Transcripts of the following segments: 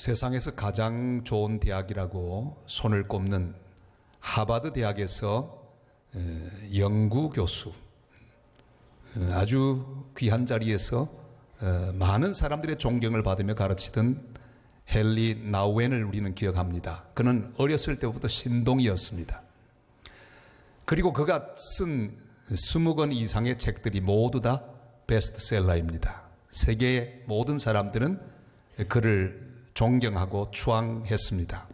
세상에서 가장 좋은 대학이라고 손을 꼽는 하버드 대학에서 연구 교수, 아주 귀한 자리에서 많은 사람들의 존경을 받으며 가르치던 헨리 나우엔을 우리는 기억합니다. 그는 어렸을 때부터 신동이었습니다. 그리고 그가 쓴 20권 이상의 책들이 모두 다 베스트셀러입니다. 세계의 모든 사람들은 그를 존경하고 추앙했습니다.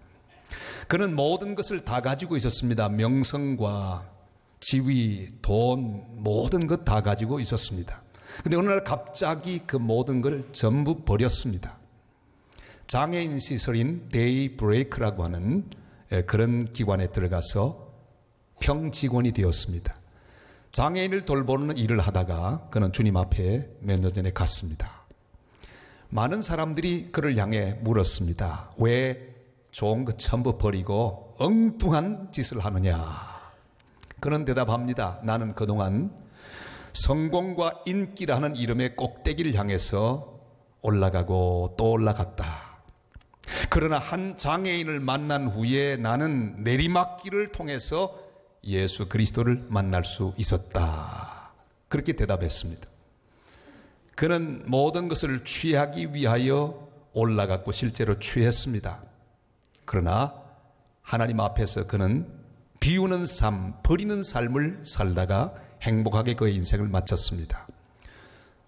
그는 모든 것을 다 가지고 있었습니다. 명성과 지위, 돈, 모든 것 다 가지고 있었습니다. 그런데 어느 날 갑자기 그 모든 걸 전부 버렸습니다. 장애인 시설인 데이브레이크라고 하는 그런 기관에 들어가서 평직원이 되었습니다. 장애인을 돌보는 일을 하다가 그는 주님 앞에 몇 년 전에 갔습니다. 많은 사람들이 그를 향해 물었습니다. 왜 좋은 것 전부 버리고 엉뚱한 짓을 하느냐? 그는 대답합니다. 나는 그동안 성공과 인기라는 이름의 꼭대기를 향해서 올라가고 또 올라갔다. 그러나 한 장애인을 만난 후에 나는 내리막길을 통해서 예수 그리스도를 만날 수 있었다. 그렇게 대답했습니다. 그는 모든 것을 취하기 위하여 올라갔고 실제로 취했습니다. 그러나 하나님 앞에서 그는 비우는 삶, 버리는 삶을 살다가 행복하게 그의 인생을 마쳤습니다.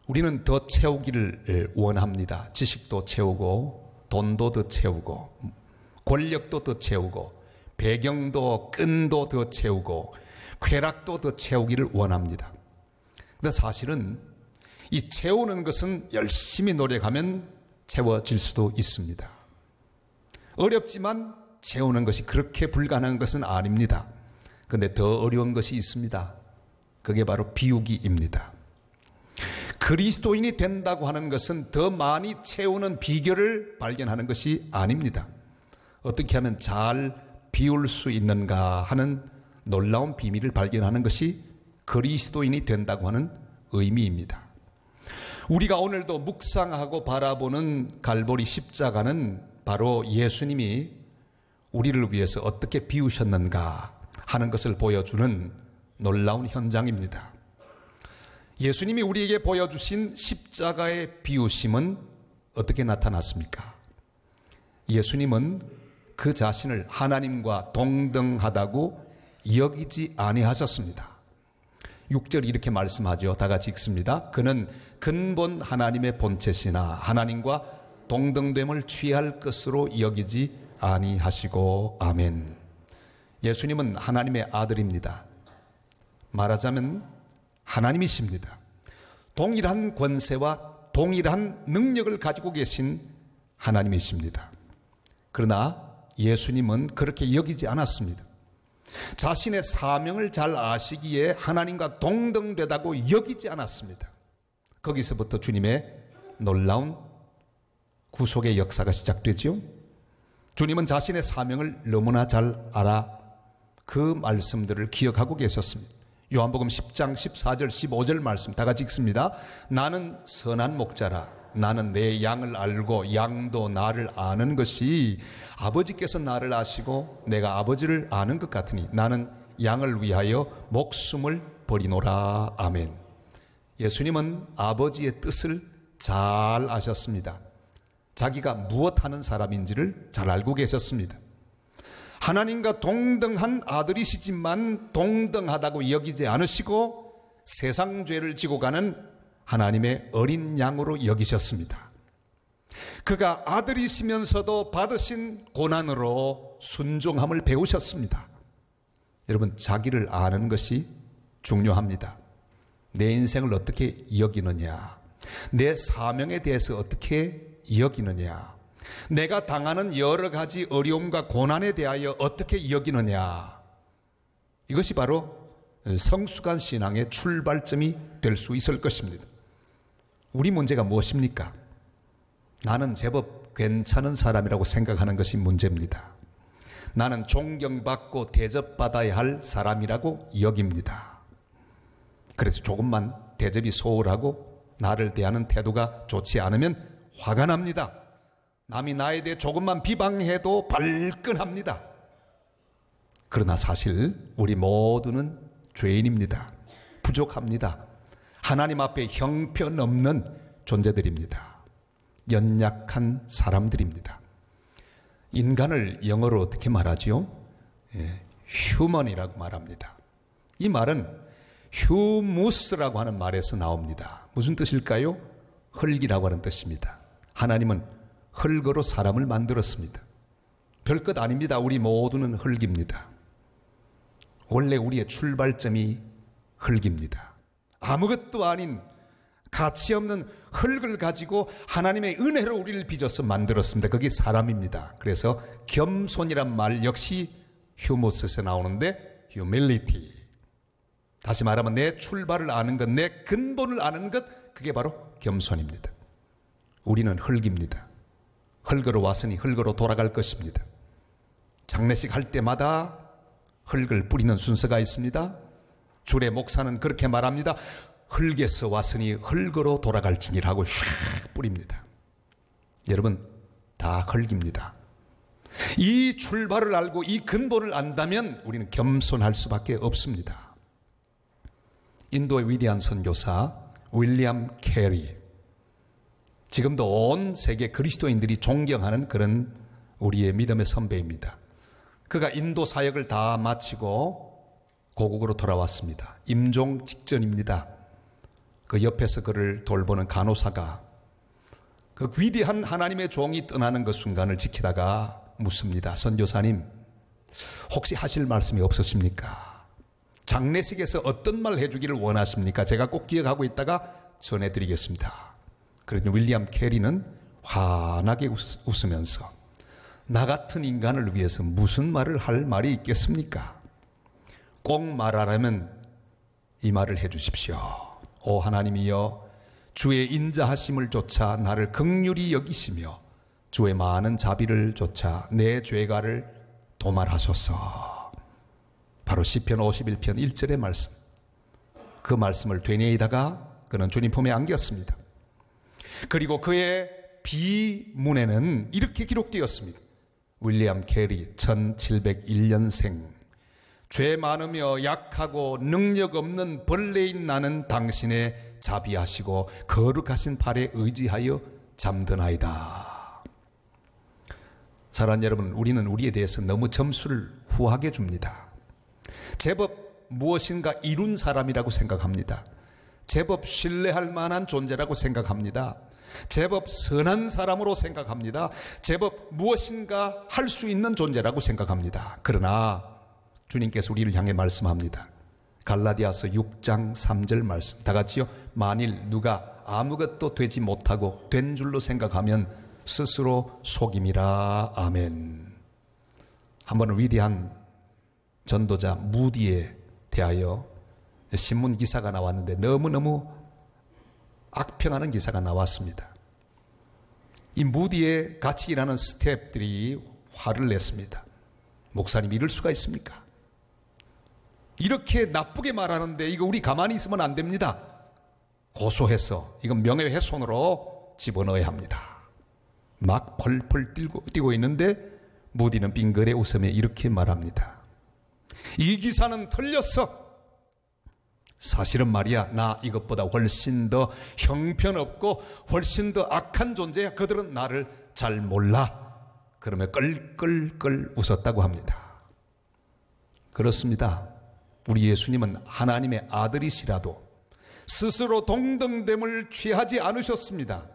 우리는 더 채우기를 원합니다. 지식도 채우고 돈도 더 채우고 권력도 더 채우고 배경도 끈도 더 채우고 쾌락도 더 채우기를 원합니다. 근데 사실은 이 채우는 것은 열심히 노력하면 채워질 수도 있습니다. 어렵지만 채우는 것이 그렇게 불가능한 것은 아닙니다. 그런데 더 어려운 것이 있습니다. 그게 바로 비우기입니다. 그리스도인이 된다고 하는 것은 더 많이 채우는 비결을 발견하는 것이 아닙니다. 어떻게 하면 잘 비울 수 있는가 하는 놀라운 비밀을 발견하는 것이 그리스도인이 된다고 하는 의미입니다. 우리가 오늘도 묵상하고 바라보는 갈보리 십자가는 바로 예수님이 우리를 위해서 어떻게 비우셨는가 하는 것을 보여주는 놀라운 현장입니다. 예수님이 우리에게 보여주신 십자가의 비우심은 어떻게 나타났습니까? 예수님은 그 자신을 하나님과 동등하다고 여기지 아니하셨습니다. 6절 이렇게 말씀하죠. 다 같이 읽습니다. 그는 근본 하나님의 본체시나 하나님과 동등됨을 취할 것으로 여기지 아니하시고 아멘. 예수님은 하나님의 아들입니다. 말하자면 하나님이십니다. 동일한 권세와 동일한 능력을 가지고 계신 하나님이십니다. 그러나 예수님은 그렇게 여기지 않았습니다. 자신의 사명을 잘 아시기에 하나님과 동등되다고 여기지 않았습니다. 거기서부터 주님의 놀라운 구속의 역사가 시작되죠. 주님은 자신의 사명을 너무나 잘 알아 그 말씀들을 기억하고 계셨습니다. 요한복음 10장 14절 15절 말씀 다 같이 읽습니다. 나는 선한 목자라. 나는 내 양을 알고 양도 나를 아는 것이 아버지께서 나를 아시고 내가 아버지를 아는 것 같으니 나는 양을 위하여 목숨을 버리노라. 아멘. 예수님은 아버지의 뜻을 잘 아셨습니다. 자기가 무엇하는 사람인지를 잘 알고 계셨습니다. 하나님과 동등한 아들이시지만 동등하다고 여기지 않으시고 세상 죄를 지고 가는 하나님의 어린 양으로 여기셨습니다. 그가 아들이시면서도 받으신 고난으로 순종함을 배우셨습니다. 여러분, 자기를 아는 것이 중요합니다. 내 인생을 어떻게 여기느냐, 내 사명에 대해서 어떻게 여기느냐, 내가 당하는 여러 가지 어려움과 고난에 대하여 어떻게 여기느냐, 이것이 바로 성숙한 신앙의 출발점이 될 수 있을 것입니다. 우리 문제가 무엇입니까? 나는 제법 괜찮은 사람이라고 생각하는 것이 문제입니다. 나는 존경받고 대접받아야 할 사람이라고 여깁니다. 그래서 조금만 대접이 소홀하고 나를 대하는 태도가 좋지 않으면 화가 납니다. 남이 나에 대해 조금만 비방해도 발끈합니다. 그러나 사실 우리 모두는 죄인입니다. 부족합니다. 하나님 앞에 형편없는 존재들입니다. 연약한 사람들입니다. 인간을 영어로 어떻게 말하지요? 휴먼이라고 말합니다. 이 말은 휴무스라고 하는 말에서 나옵니다. 무슨 뜻일까요? 흙이라고 하는 뜻입니다. 하나님은 흙으로 사람을 만들었습니다. 별것 아닙니다. 우리 모두는 흙입니다. 원래 우리의 출발점이 흙입니다. 아무것도 아닌 가치 없는 흙을 가지고 하나님의 은혜로 우리를 빚어서 만들었습니다. 그게 사람입니다. 그래서 겸손이란 말 역시 휴무스에서 나오는데 humility. 다시 말하면 내 출발을 아는 것, 내 근본을 아는 것, 그게 바로 겸손입니다. 우리는 흙입니다. 흙으로 왔으니 흙으로 돌아갈 것입니다. 장례식 할 때마다 흙을 뿌리는 순서가 있습니다. 주례 목사는 그렇게 말합니다. 흙에서 왔으니 흙으로 돌아갈지니라고 샥 뿌립니다. 여러분, 다 흙입니다. 이 출발을 알고 이 근본을 안다면 우리는 겸손할 수밖에 없습니다. 인도의 위대한 선교사 윌리엄 캐리, 지금도 온 세계 그리스도인들이 존경하는 그런 우리의 믿음의 선배입니다. 그가 인도 사역을 다 마치고 고국으로 돌아왔습니다. 임종 직전입니다. 그 옆에서 그를 돌보는 간호사가 그 위대한 하나님의 종이 떠나는 그 순간을 지키다가 묻습니다. 선교사님, 혹시 하실 말씀이 없으십니까? 장례식에서 어떤 말 해주기를 원하십니까? 제가 꼭 기억하고 있다가 전해드리겠습니다. 그러니 윌리엄 캐리는 환하게 웃으면서 나 같은 인간을 위해서 무슨 말을 할 말이 있겠습니까? 꼭 말하라면 이 말을 해주십시오. 오 하나님이여, 주의 인자하심을 조차 나를 긍휼히 여기시며 주의 많은 자비를 조차 내 죄가를 도말하소서. 바로 시편 51편 1절의 말씀. 그 말씀을 되뇌이다가 그는 주님 품에 안겼습니다. 그리고 그의 비문에는 이렇게 기록되었습니다. 윌리엄 캐리 1701년생, 죄 많으며 약하고 능력 없는 벌레인 나는 당신의 자비하시고 거룩하신 팔에 의지하여 잠드나이다. 사랑하는 여러분, 우리는 우리에 대해서 너무 점수를 후하게 줍니다. 제법 무엇인가 이룬 사람이라고 생각합니다. 제법 신뢰할 만한 존재라고 생각합니다. 제법 선한 사람으로 생각합니다. 제법 무엇인가 할 수 있는 존재라고 생각합니다. 그러나 주님께서 우리를 향해 말씀합니다. 갈라디아서 6장 3절 말씀, 다 같이요. 만일 누가 아무것도 되지 못하고 된 줄로 생각하면 스스로 속임이라. 아멘. 한 번은 위대한 전도자 무디에 대하여 신문 기사가 나왔는데 너무너무 악평하는 기사가 나왔습니다. 이 무디에 같이 일하는 스태프들이 화를 냈습니다. 목사님, 이럴 수가 있습니까? 이렇게 나쁘게 말하는데 이거 우리 가만히 있으면 안 됩니다. 고소해서 이건 명예훼손으로 집어넣어야 합니다. 막 펄펄 뛰고 있는데 무디는 빙그레 웃으며 이렇게 말합니다. 이 기사는 틀렸어. 사실은 말이야, 나 이것보다 훨씬 더 형편없고 훨씬 더 악한 존재야. 그들은 나를 잘 몰라. 그러며 끌끌끌 웃었다고 합니다. 그렇습니다. 우리 예수님은 하나님의 아들이시라도 스스로 동등됨을 취하지 않으셨습니다.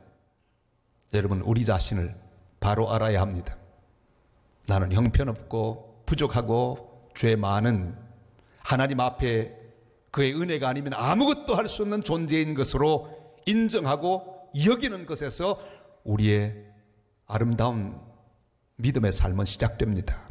여러분, 우리 자신을 바로 알아야 합니다. 나는 형편없고 부족하고 죄 많은, 하나님 앞에 그의 은혜가 아니면 아무것도 할 수 없는 존재인 것으로 인정하고 여기는 것에서 우리의 아름다운 믿음의 삶은 시작됩니다.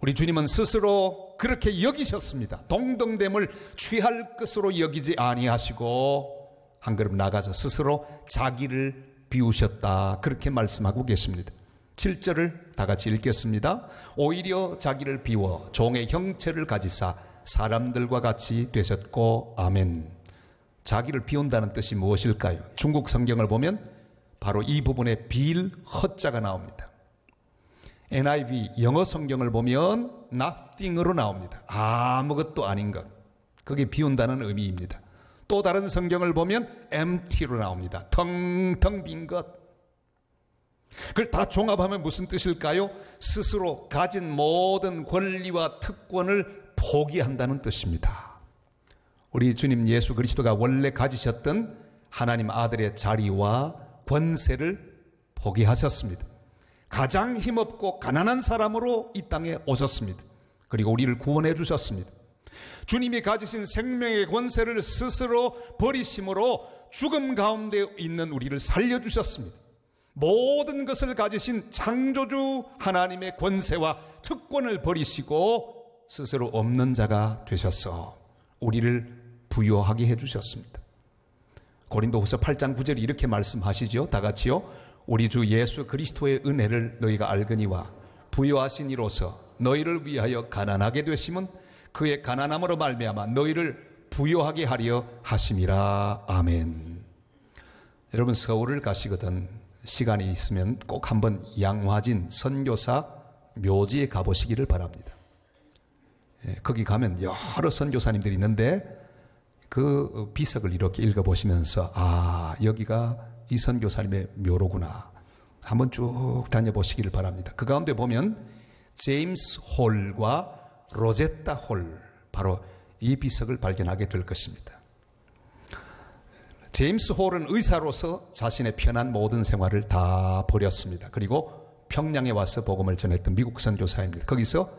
우리 주님은 스스로 그렇게 여기셨습니다. 동등됨을 취할 것으로 여기지 아니하시고 한 걸음 나가서 스스로 자기를 비우셨다, 그렇게 말씀하고 계십니다. 7절을 다 같이 읽겠습니다. 오히려 자기를 비워 종의 형체를 가지사 사람들과 같이 되셨고. 아멘. 자기를 비운다는 뜻이 무엇일까요? 중국 성경을 보면 바로 이 부분에 빌 허자가 나옵니다. NIV 영어 성경을 보면 nothing으로 나옵니다. 아무것도 아닌 것. 그게 비운다는 의미입니다. 또 다른 성경을 보면 empty로 나옵니다. 텅텅 빈 것. 그걸 다 종합하면 무슨 뜻일까요? 스스로 가진 모든 권리와 특권을 포기한다는 뜻입니다. 우리 주님 예수 그리스도가 원래 가지셨던 하나님 아들의 자리와 권세를 포기하셨습니다. 가장 힘없고 가난한 사람으로 이 땅에 오셨습니다. 그리고 우리를 구원해 주셨습니다. 주님이 가지신 생명의 권세를 스스로 버리심으로 죽음 가운데 있는 우리를 살려주셨습니다. 모든 것을 가지신 창조주 하나님의 권세와 특권을 버리시고 스스로 없는 자가 되셔서 우리를 부요하게 해주셨습니다. 고린도후서 8장 9절이 이렇게 말씀하시죠. 다 같이요. 우리 주 예수 그리스도의 은혜를 너희가 알거니와 부요하신 이로서 너희를 위하여 가난하게 되심은 그의 가난함으로 말미암아 너희를 부요하게 하려 하심이라. 아멘. 여러분 서울을 가시거든 시간이 있으면 꼭 한번 양화진 선교사 묘지에 가보시기를 바랍니다. 거기 가면 여러 선교사님들이 있는데 그 비석을 이렇게 읽어보시면서 아 여기가 이 선교사님의 묘로구나 한번 쭉 다녀보시기를 바랍니다. 그 가운데 보면 제임스 홀과 로제타 홀 바로 이 비석을 발견하게 될 것입니다. 제임스 홀은 의사로서 자신의 편한 모든 생활을 다 버렸습니다. 그리고 평양에 와서 복음을 전했던 미국 선교사입니다. 거기서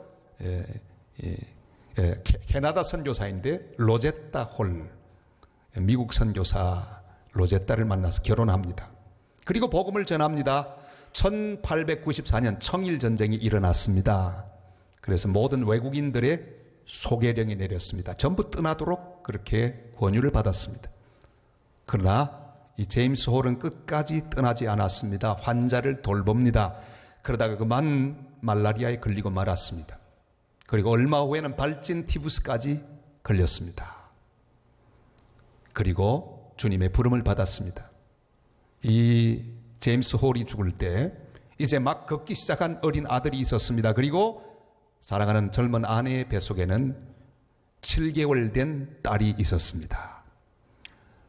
캐나다 선교사인데 로제타 홀 미국 선교사 로제타를 만나서 결혼합니다. 그리고 복음을 전합니다. 1894년 청일전쟁이 일어났습니다. 그래서 모든 외국인들의 소개령이 내렸습니다. 전부 떠나도록 그렇게 권유를 받았습니다. 그러나 이 제임스 홀은 끝까지 떠나지 않았습니다. 환자를 돌봅니다. 그러다가 그만 말라리아에 걸리고 말았습니다. 그리고 얼마 후에는 발진 티푸스까지 걸렸습니다. 그리고 주님의 부름을 받았습니다. 이 제임스 홀이 죽을 때 이제 막 걷기 시작한 어린 아들이 있었습니다. 그리고 사랑하는 젊은 아내의 뱃속에는 7개월 된 딸이 있었습니다.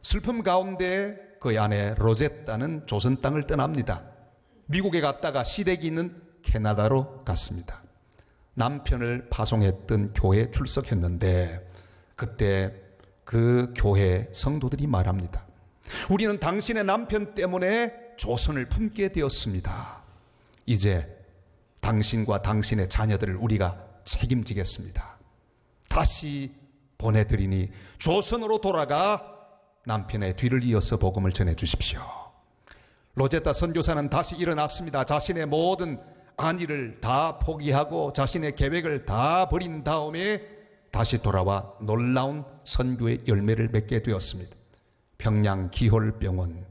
슬픔 가운데 그의 아내 로제타는 조선 땅을 떠납니다. 미국에 갔다가 시댁이 있는 캐나다로 갔습니다. 남편을 파송했던 교회에 출석했는데 그때 그 교회 성도들이 말합니다. 우리는 당신의 남편 때문에 조선을 품게 되었습니다. 이제 당신과 당신의 자녀들을 우리가 책임지겠습니다. 다시 보내드리니 조선으로 돌아가 남편의 뒤를 이어서 복음을 전해 주십시오. 로제타 선교사는 다시 일어났습니다. 자신의 모든 안위를 다 포기하고 자신의 계획을 다 버린 다음에 다시 돌아와 놀라운 선교의 열매를 맺게 되었습니다. 평양 기홀병원,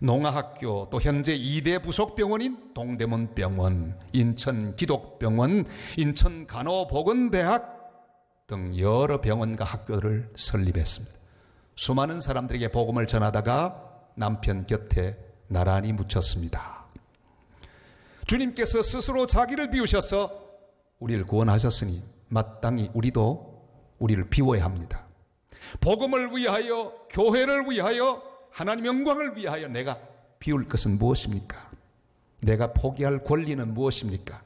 농아학교, 또 현재 2대 부속병원인 동대문병원, 인천 기독병원, 인천 간호보건대학 등 여러 병원과 학교를 설립했습니다. 수많은 사람들에게 복음을 전하다가 남편 곁에 나란히 묻혔습니다. 주님께서 스스로 자기를 비우셔서 우리를 구원하셨으니 마땅히 우리도 우리를 비워야 합니다. 복음을 위하여, 교회를 위하여, 하나님 영광을 위하여 내가 비울 것은 무엇입니까? 내가 포기할 권리는 무엇입니까?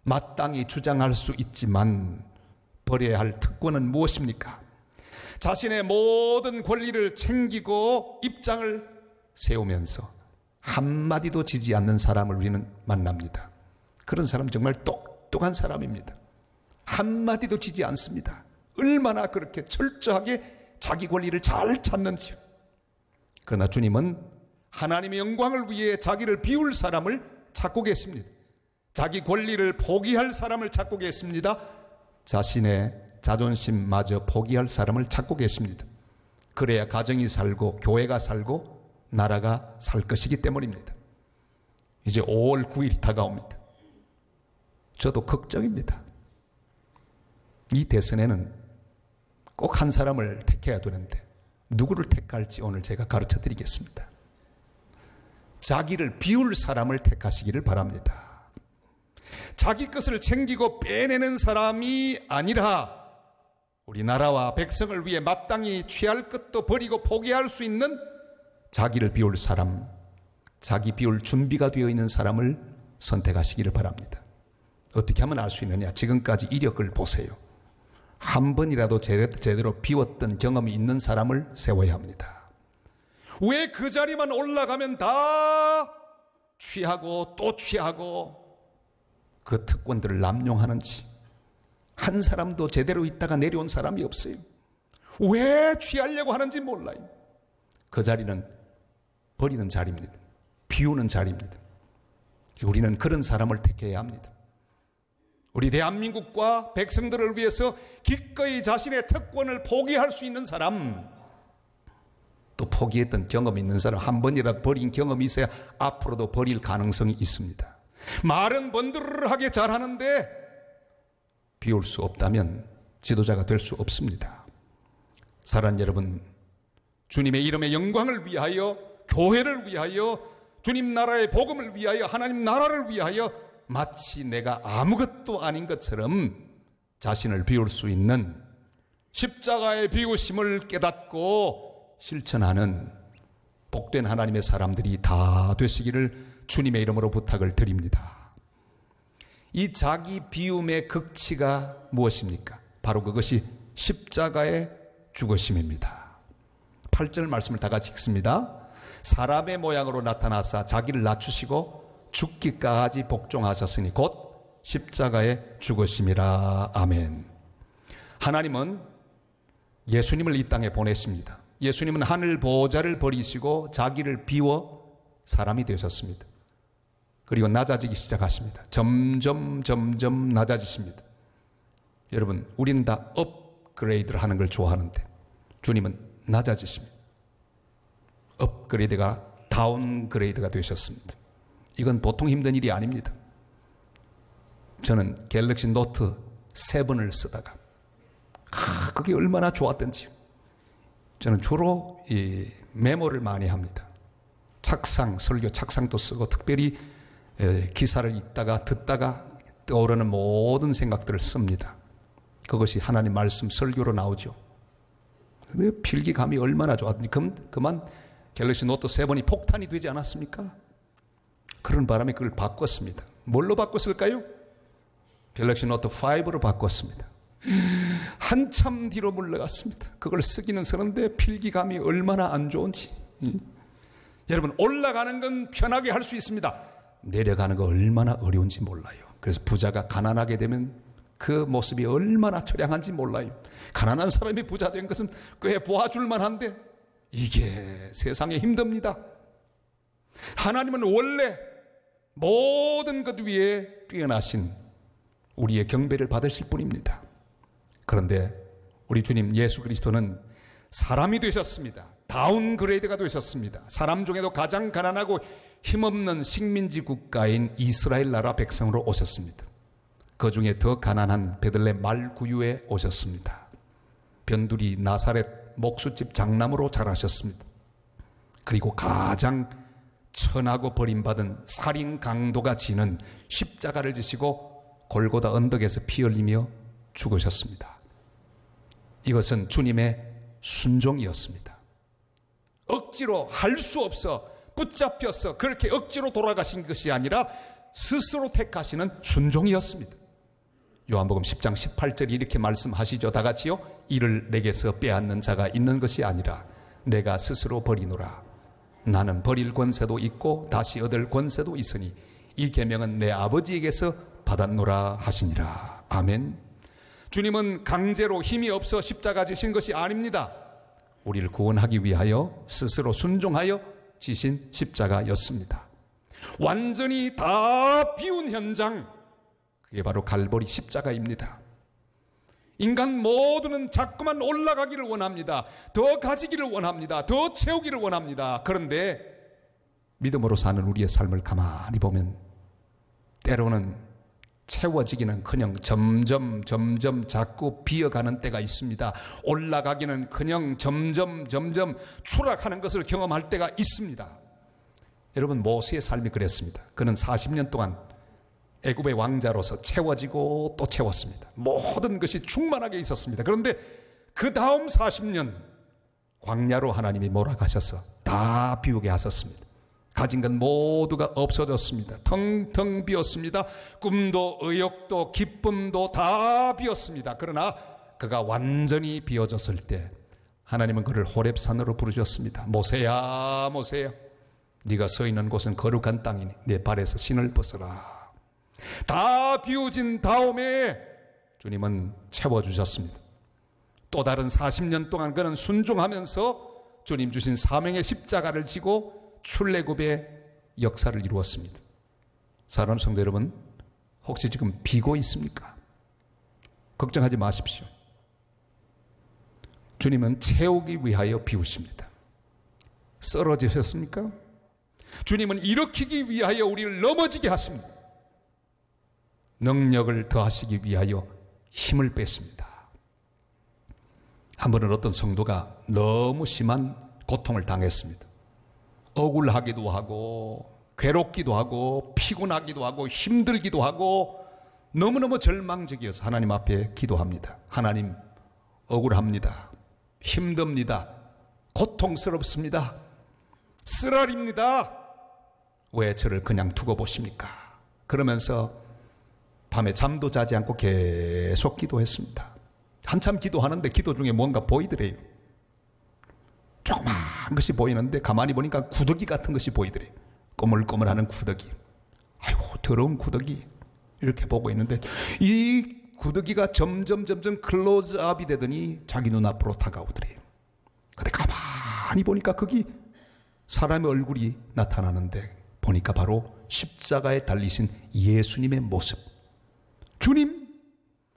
마땅히 주장할 수 있지만 버려야 할 특권은 무엇입니까? 자신의 모든 권리를 챙기고 입장을 세우면서 한마디도 지지 않는 사람을 우리는 만납니다. 그런 사람 정말 똑똑한 사람입니다. 한마디도 지지 않습니다. 얼마나 그렇게 철저하게 자기 권리를 잘 찾는지요. 그러나 주님은 하나님의 영광을 위해 자기를 비울 사람을 찾고 계십니다. 자기 권리를 포기할 사람을 찾고 계십니다. 자신의 자존심마저 포기할 사람을 찾고 계십니다. 그래야 가정이 살고 교회가 살고 나라가 살 것이기 때문입니다. 이제 5월 9일이 다가옵니다. 저도 걱정입니다. 이 대선에는 꼭 한 사람을 택해야 되는데 누구를 택할지 오늘 제가 가르쳐 드리겠습니다. 자기를 비울 사람을 택하시기를 바랍니다. 자기 것을 챙기고 빼내는 사람이 아니라 우리나라와 백성을 위해 마땅히 취할 것도 버리고 포기할 수 있는 자기를 비울 사람, 자기 비울 준비가 되어 있는 사람을 선택하시기를 바랍니다. 어떻게 하면 알 수 있느냐? 지금까지 이력을 보세요. 한 번이라도 제대로 비웠던 경험이 있는 사람을 세워야 합니다. 왜 그 자리만 올라가면 다 취하고 또 취하고 그 특권들을 남용하는지 한 사람도 제대로 있다가 내려온 사람이 없어요. 왜 취하려고 하는지 몰라요. 그 자리는 버리는 자리입니다. 비우는 자리입니다. 우리는 그런 사람을 택해야 합니다. 우리 대한민국과 백성들을 위해서 기꺼이 자신의 특권을 포기할 수 있는 사람, 또 포기했던 경험이 있는 사람, 한 번이라도 버린 경험이 있어야 앞으로도 버릴 가능성이 있습니다. 말은 번들하게 잘하는데 비울 수 없다면 지도자가 될 수 없습니다. 사랑하는 여러분, 주님의 이름의 영광을 위하여, 교회를 위하여, 주님 나라의 복음을 위하여, 하나님 나라를 위하여 마치 내가 아무것도 아닌 것처럼 자신을 비울 수 있는 십자가의 비우심을 깨닫고 실천하는 복된 하나님의 사람들이 다 되시기를 주님의 이름으로 부탁을 드립니다. 이 자기 비움의 극치가 무엇입니까? 바로 그것이 십자가의 죽으심입니다. 8절 말씀을 다 같이 읽습니다. 사람의 모양으로 나타나사 자기를 낮추시고 죽기까지 복종하셨으니 곧 십자가의 죽으심이라. 아멘. 하나님은 예수님을 이 땅에 보내십니다. 예수님은 하늘 보좌를 버리시고 자기를 비워 사람이 되셨습니다. 그리고 낮아지기 시작하십니다. 점점 낮아지십니다. 여러분, 우리는 다 업그레이드를 하는 걸 좋아하는데 주님은 낮아지십니다. 업그레이드가 다운그레이드가 되셨습니다. 이건 보통 힘든 일이 아닙니다. 저는 갤럭시 노트 7을 쓰다가 그게 얼마나 좋았던지. 저는 주로 이 메모를 많이 합니다. 설교 착상도 쓰고 특별히 기사를 읽다가 듣다가 떠오르는 모든 생각들을 씁니다. 그것이 하나님 말씀 설교로 나오죠. 필기감이 얼마나 좋았는지. 그만 갤럭시 노트 7이 폭탄이 되지 않았습니까? 그런 바람에 그걸 바꿨습니다. 뭘로 바꿨을까요? 갤럭시 노트 5로 바꿨습니다. 한참 뒤로 물러갔습니다. 그걸 쓰기는 쓰는데 필기감이 얼마나 안 좋은지. 여러분, 올라가는 건 편하게 할 수 있습니다. 내려가는 거 얼마나 어려운지 몰라요. 그래서 부자가 가난하게 되면 그 모습이 얼마나 처량한지 몰라요. 가난한 사람이 부자 된 것은 꽤 보아줄만 한데 이게 세상에 힘듭니다. 하나님은 원래 모든 것 위에 뛰어나신 우리의 경배를 받으실 분입니다. 그런데 우리 주님 예수 그리스도는 사람이 되셨습니다. 다운그레이드가 되셨습니다. 사람 중에도 가장 가난하고 힘없는 식민지 국가인 이스라엘 나라 백성으로 오셨습니다. 그 중에 더 가난한 베들레헴 말구유에 오셨습니다. 변두리 나사렛 목수집 장남으로 자라셨습니다. 그리고 가장 천하고 버림받은 살인 강도가 지는 십자가를 지시고 골고다 언덕에서 피 흘리며 죽으셨습니다. 이것은 주님의 순종이었습니다. 억지로 할 수 없어 붙잡혀서 그렇게 억지로 돌아가신 것이 아니라 스스로 택하시는 순종이었습니다. 요한복음 10장 18절이 이렇게 말씀하시죠. 다 같이요. 이를 내게서 빼앗는 자가 있는 것이 아니라 내가 스스로 버리노라. 나는 버릴 권세도 있고 다시 얻을 권세도 있으니 이 계명은 내 아버지에게서 받았노라 하시니라. 아멘. 주님은 강제로 힘이 없어 십자가 지신 것이 아닙니다. 우리를 구원하기 위하여 스스로 순종하여 지신 십자가였습니다. 완전히 다 비운 현장, 그게 바로 갈보리 십자가입니다. 인간 모두는 자꾸만 올라가기를 원합니다. 더 가지기를 원합니다. 더 채우기를 원합니다. 그런데 믿음으로 사는 우리의 삶을 가만히 보면 때로는 채워지기는커녕 점점 자꾸 비어가는 때가 있습니다. 올라가기는커녕 점점 추락하는 것을 경험할 때가 있습니다. 여러분, 모세의 삶이 그랬습니다. 그는 40년 동안 애굽의 왕자로서 채워지고 또 채웠습니다. 모든 것이 충만하게 있었습니다. 그런데 그 다음 40년 광야로 하나님이 몰아가셔서 다 비우게 하셨습니다. 가진 것 모두가 없어졌습니다. 텅텅 비었습니다. 꿈도 의욕도 기쁨도 다 비었습니다. 그러나 그가 완전히 비워졌을 때 하나님은 그를 호렙산으로 부르셨습니다. 모세야, 모세야, 네가 서 있는 곳은 거룩한 땅이니 내 발에서 신을 벗어라. 다 비워진 다음에 주님은 채워주셨습니다. 또 다른 40년 동안 그는 순종하면서 주님 주신 사명의 십자가를 지고 출애굽의 역사를 이루었습니다. 사랑하는 성도 여러분, 혹시 지금 비고 있습니까? 걱정하지 마십시오. 주님은 채우기 위하여 비우십니다. 쓰러지셨습니까? 주님은 일으키기 위하여 우리를 넘어지게 하십니다. 능력을 더하시기 위하여 힘을 뺐습니다. 한 번은 어떤 성도가 너무 심한 고통을 당했습니다. 억울하기도 하고 괴롭기도 하고 피곤하기도 하고 힘들기도 하고 너무너무 절망적이어서 하나님 앞에 기도합니다. 하나님, 억울합니다. 힘듭니다. 고통스럽습니다. 쓰라립니다. 왜 저를 그냥 두고 보십니까? 그러면서 밤에 잠도 자지 않고 계속 기도했습니다. 한참 기도하는데 기도 중에 뭔가 보이더래요. 조그만 것이 보이는데 가만히 보니까 구더기 같은 것이 보이더래요. 꼬물꼬물하는 구더기. 아이고, 더러운 구더기. 이렇게 보고 있는데 이 구더기가 점점 클로즈업이 되더니 자기 눈앞으로 다가오더래요. 근데 가만히 보니까 거기 사람의 얼굴이 나타나는데 보니까 바로 십자가에 달리신 예수님의 모습.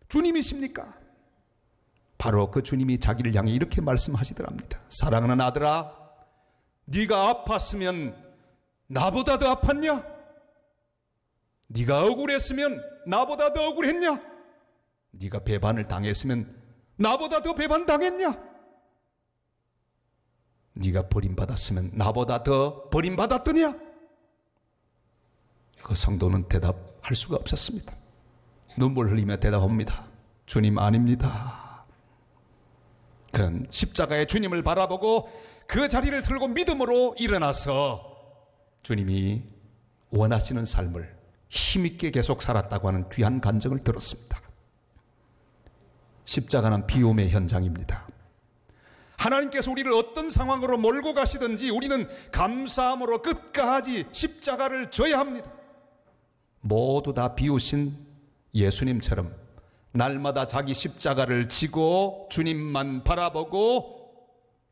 주님이십니까? 바로 그 주님이 자기를 향해 이렇게 말씀하시더랍니다. 사랑하는 아들아, 네가 아팠으면 나보다 더 아팠냐? 네가 억울했으면 나보다 더 억울했냐? 네가 배반을 당했으면 나보다 더 배반당했냐? 네가 버림받았으면 나보다 더 버림받았더냐? 그 성도는 대답할 수가 없었습니다. 눈물 흘리며 대답합니다. 주님, 아닙니다. 그는 십자가의 주님을 바라보고 그 자리를 들고 믿음으로 일어나서 주님이 원하시는 삶을 힘있게 계속 살았다고 하는 귀한 간증을 들었습니다. 십자가는 비움의 현장입니다. 하나님께서 우리를 어떤 상황으로 몰고 가시든지 우리는 감사함으로 끝까지 십자가를 져야 합니다. 모두 다 비우신 예수님처럼 날마다 자기 십자가를 지고 주님만 바라보고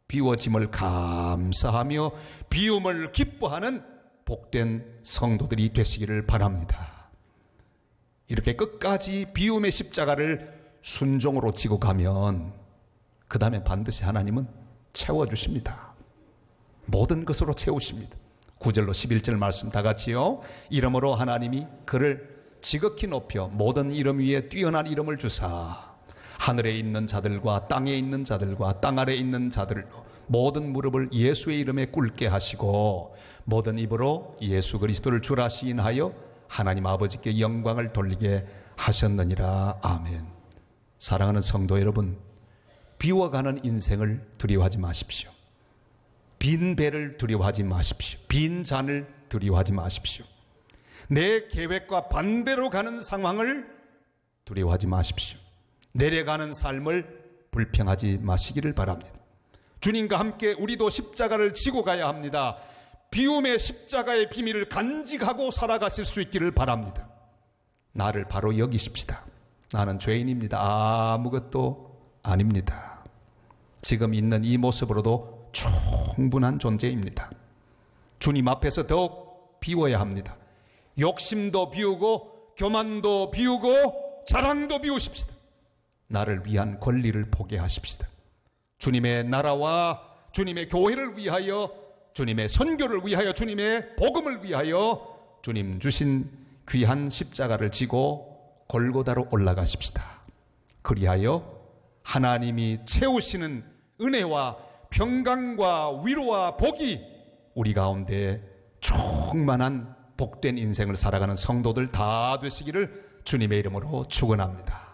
비워짐을 감사하며 비움을 기뻐하는 복된 성도들이 되시기를 바랍니다. 이렇게 끝까지 비움의 십자가를 순종으로 지고 가면 그 다음에 반드시 하나님은 채워주십니다. 모든 것으로 채우십니다. 9절로 11절 말씀 다 같이요. 이러므로 하나님이 그를 지극히 높여 모든 이름 위에 뛰어난 이름을 주사 하늘에 있는 자들과 땅에 있는 자들과 땅 아래에 있는 자들로 모든 무릎을 예수의 이름에 꿇게 하시고 모든 입으로 예수 그리스도를 주라 시인하여 하나님 아버지께 영광을 돌리게 하셨느니라. 아멘. 사랑하는 성도 여러분, 비워가는 인생을 두려워하지 마십시오. 빈 배를 두려워하지 마십시오. 빈 잔을 두려워하지 마십시오. 내 계획과 반대로 가는 상황을 두려워하지 마십시오. 내려가는 삶을 불평하지 마시기를 바랍니다. 주님과 함께 우리도 십자가를 지고 가야 합니다. 비움의 십자가의 비밀을 간직하고 살아가실 수 있기를 바랍니다. 나를 바로 여기십시다. 나는 죄인입니다. 아무것도 아닙니다. 지금 있는 이 모습으로도 충분한 존재입니다. 주님 앞에서 더욱 비워야 합니다. 욕심도 비우고 교만도 비우고 자랑도 비우십시다. 나를 위한 권리를 포기하십시다. 주님의 나라와 주님의 교회를 위하여, 주님의 선교를 위하여, 주님의 복음을 위하여 주님 주신 귀한 십자가를 지고 골고다로 올라가십시다. 그리하여 하나님이 채우시는 은혜와 평강과 위로와 복이 우리 가운데 충만한 복된 인생을 살아가는 성도들 다 되시기를 주님의 이름으로 축원합니다.